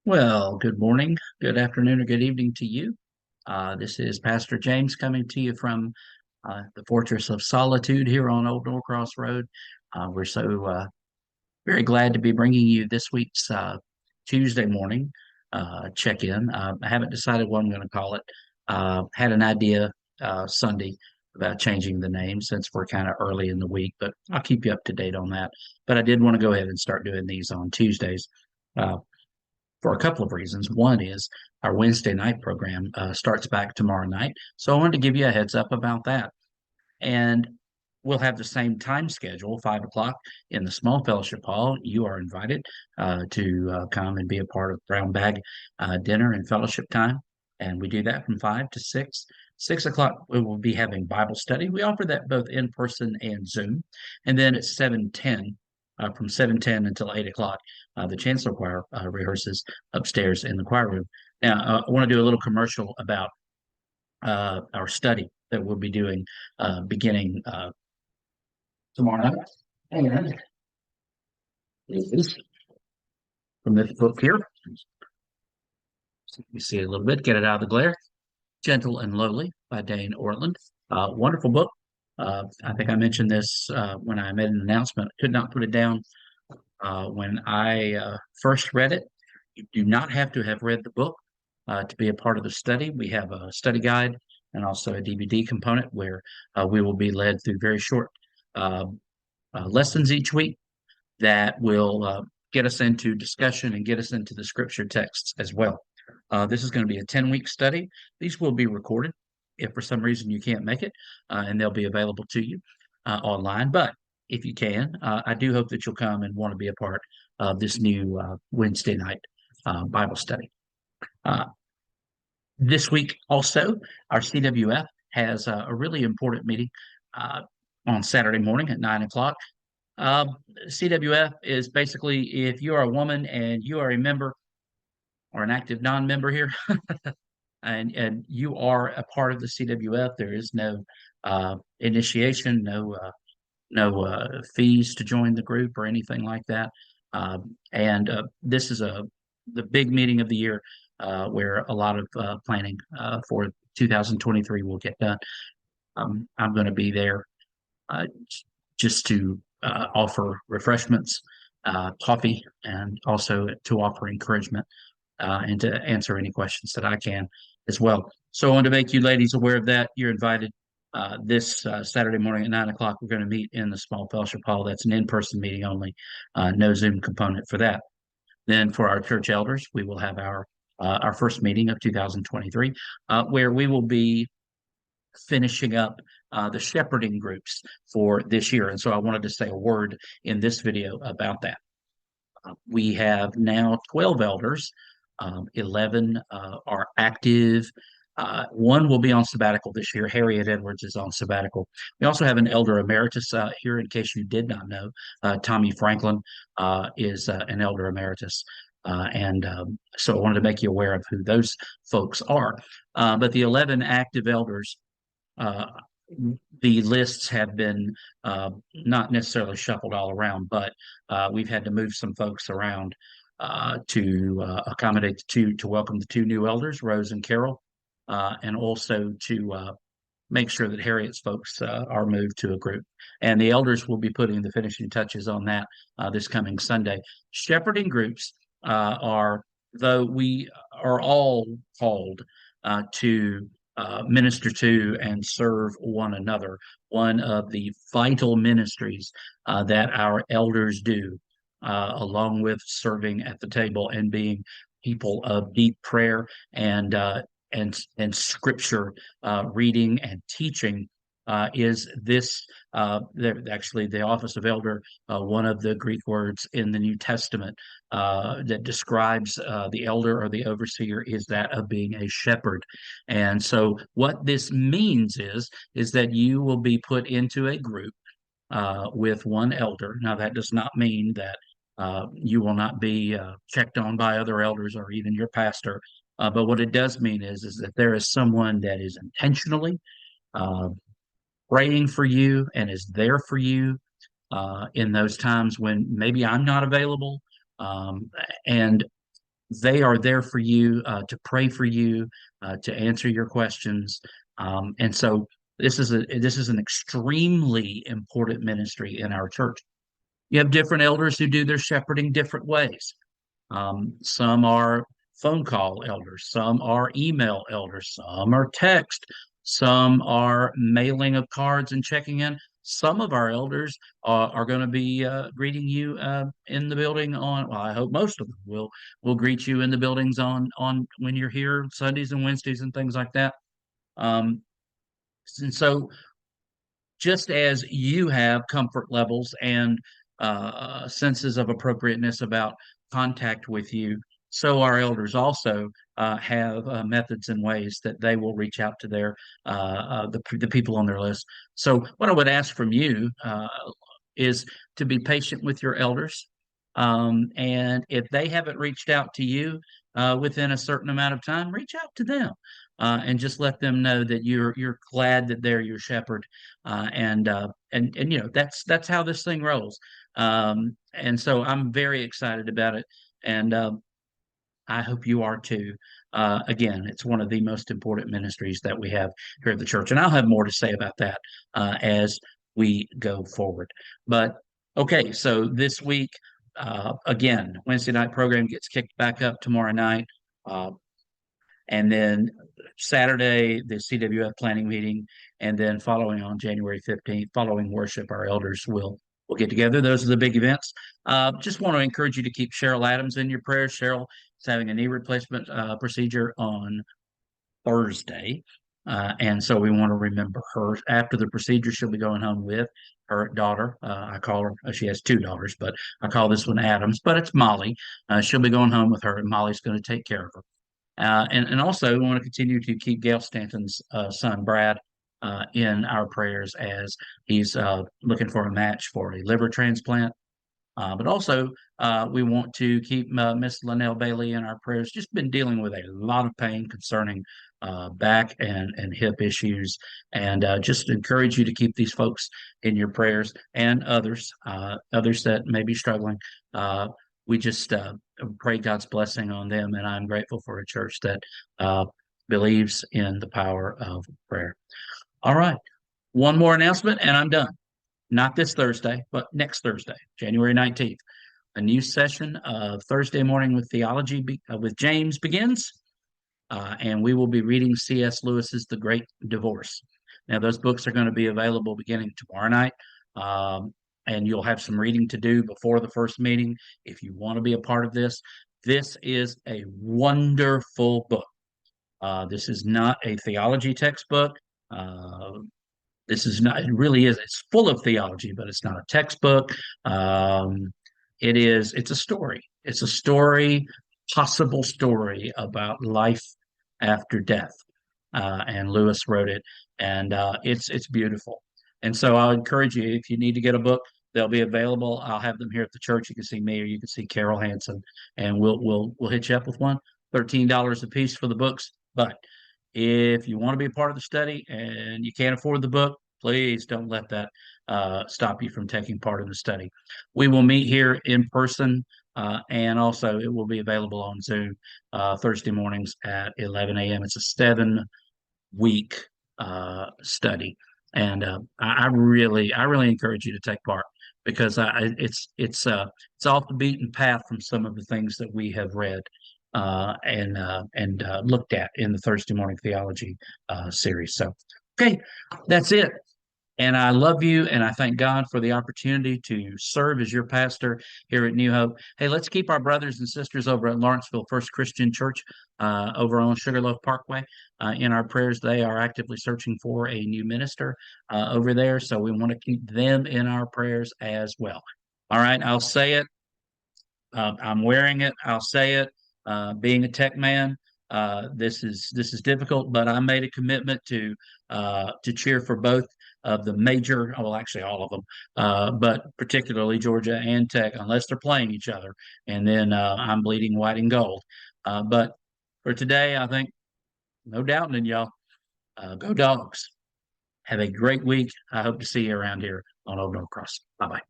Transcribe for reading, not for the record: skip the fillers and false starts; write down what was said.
Well, good morning, good afternoon, or good evening to you. This is Pastor James coming to you from the Fortress of Solitude here on Old Norcross Road. We're so very glad to be bringing you this week's Tuesday morning check-in. I haven't decided what I'm going to call it. Had an idea Sunday about changing the name since we're kind of early in the week, but I'll keep you up to date on that. But I did want to go ahead and start doing these on Tuesdays. Uh, for a couple of reasons. One is our Wednesday night program starts back tomorrow night. So I wanted to give you a heads up about that. And we'll have the same time schedule, 5 o'clock in the small fellowship hall. You are invited to come and be a part of Brown Bag dinner and fellowship time. And we do that from 5 to 6. 6 o'clock, we will be having Bible study. We offer that both in person and Zoom. And then at 7:10, from 7:10 until 8 o'clock, the Chancellor Choir rehearses upstairs in the choir room. Now, I want to do a little commercial about our study that we'll be doing beginning tomorrow night. And it is from this book here. So you see it a little bit, get it out of the glare. Gentle and Lowly by Dane Ortland. Wonderful book. I think I mentioned this when I made an announcement. Could not put it down when I first read it. You do not have to have read the book to be a part of the study. We have a study guide and also a DVD component where we will be led through very short uh, lessons each week that will get us into discussion and get us into the scripture texts as well. This is going to be a 10-week study. These will be recorded if for some reason you can't make it, and they'll be available to you online. But if you can, I do hope that you'll come and want to be a part of this new Wednesday night Bible study. This week, also, our CWF has a really important meeting on Saturday morning at 9 o'clock. CWF is basically if you are a woman and you are a member or an active non-member here, and you are a part of the CWF, there is no initiation, no fees to join the group or anything like that. And this is the big meeting of the year where a lot of planning for 2023 will get done. I'm going to be there uh, just to offer refreshments, coffee, and also to offer encouragement and to answer any questions that I can as well. So I want to make you ladies aware of that. You're invited this Saturday morning at 9 o'clock. We're going to meet in the small fellowship hall. That's an in-person meeting only, no Zoom component for that. Then for our church elders, we will have our first meeting of 2023, where we will be finishing up the shepherding groups for this year. And so I wanted to say a word in this video about that. We have now 12 elders. 11 are active. One will be on sabbatical this year. Harriet Edwards is on sabbatical. We also have an elder emeritus here, in case you did not know. Tommy Franklin is an elder emeritus. So I wanted to make you aware of who those folks are. But the 11 active elders, uh, the lists have been not necessarily shuffled all around, but we've had to move some folks around to accommodate to welcome the two new elders, Rose and Carol, and also to make sure that Harriet's folks are moved to a group. And the elders will be putting the finishing touches on that this coming Sunday. Shepherding groups though we are all called to minister to and serve one another. One of the vital ministries that our elders do, along with serving at the table and being people of deep prayer and scripture reading and teaching, is this actually the office of elder, one of the Greek words in the New Testament that describes the elder or the overseer is that of being a shepherd. And so what this means is that you will be put into a group with one elder. Now that does not mean that you will not be checked on by other elders or even your pastor. But what it does mean is that there is someone that is intentionally uh, praying for you and is there for you in those times when maybe I'm not available. Um, and They are there for you, to pray for you, to answer your questions. And so this is an extremely important ministry in our church. You have different elders who do their shepherding different ways. Some are phone call elders, some are email elders, some are text, some are mailing of cards and checking in. Some of our elders are going to be greeting you in the building on. Well, I hope most of them will greet you in the buildings on when you're here Sundays and Wednesdays and things like that. Um, and so just as you have comfort levels and senses of appropriateness about contact with you, so our elders also have methods and ways that they will reach out to the people on their list. So, what I would ask from you is to be patient with your elders, and if they haven't reached out to you within a certain amount of time, reach out to them and just let them know that you're glad that they're your shepherd, and you know that's how this thing rolls. And so I'm very excited about it, and I hope you are too. Again, it's one of the most important ministries that we have here at the church, and I'll have more to say about that as we go forward. But okay, so this week, again, Wednesday night program gets kicked back up tomorrow night. Uh, and then Saturday, the CWF planning meeting, and then following on January 15th, following worship, our elders will get together. Those are the big events. Just want to encourage you to keep Cheryl Adams in your prayers. Cheryl is having a knee replacement procedure on Thursday. And so we want to remember her. After the procedure, she'll be going home with her daughter. I call her, she has two daughters, but I call this one Adams, but it's Molly. She'll be going home with her, and Molly's going to take care of her. And also, we want to continue to keep Gail Stanton's son, Brad, in our prayers as he's looking for a match for a liver transplant. But also, we want to keep Miss Linnell Bailey in our prayers. Just been dealing with a lot of pain concerning back and hip issues. And just encourage you to keep these folks in your prayers and others that may be struggling. We just pray God's blessing on them. And I'm grateful for a church that believes in the power of prayer. All right. One more announcement, and I'm done. Not this Thursday, but next Thursday, January 19th. A new session of Thursday Morning with Theology with James begins, and we will be reading C.S. Lewis's The Great Divorce. Now, those books are going to be available beginning tomorrow night, and you'll have some reading to do before the first meeting if you want to be a part of this. This is a wonderful book. This is not a theology textbook. This is not, it really is, it's full of theology, but it's not a textbook. It's a story. It's a story, possible story about life after death. And Lewis wrote it, and it's beautiful. And so I'll encourage you, if you need to get a book, they'll be available. I'll have them here at the church. You can see me or you can see Carol Hansen, and we'll hit you up with one. $13 a piece for the books. But if you want to be a part of the study and you can't afford the book, please don't let that stop you from taking part in the study. We will meet here in person, and also it will be available on Zoom Thursday mornings at 11 a.m. It's a 7-week study, and I really encourage you to take part because it's off the beaten path from some of the things that we have read and looked at in the Thursday Morning Theology series. So, okay, that's it. And I love you, and I thank God for the opportunity to serve as your pastor here at New Hope. Hey, let's keep our brothers and sisters over at Lawrenceville First Christian Church over on Sugarloaf Parkway in our prayers. They are actively searching for a new minister over there, so we want to keep them in our prayers as well. All right, I'll say it. I'm wearing it. I'll say it. Being a tech man, this is difficult, but I made a commitment to cheer for both of the major, well, actually all of them, but particularly Georgia and Tech, unless they're playing each other. And then I'm bleeding white and gold. But for today, I think no doubting in y'all. Go Dogs. Have a great week. I hope to see you around here on Old Norcross. Bye bye.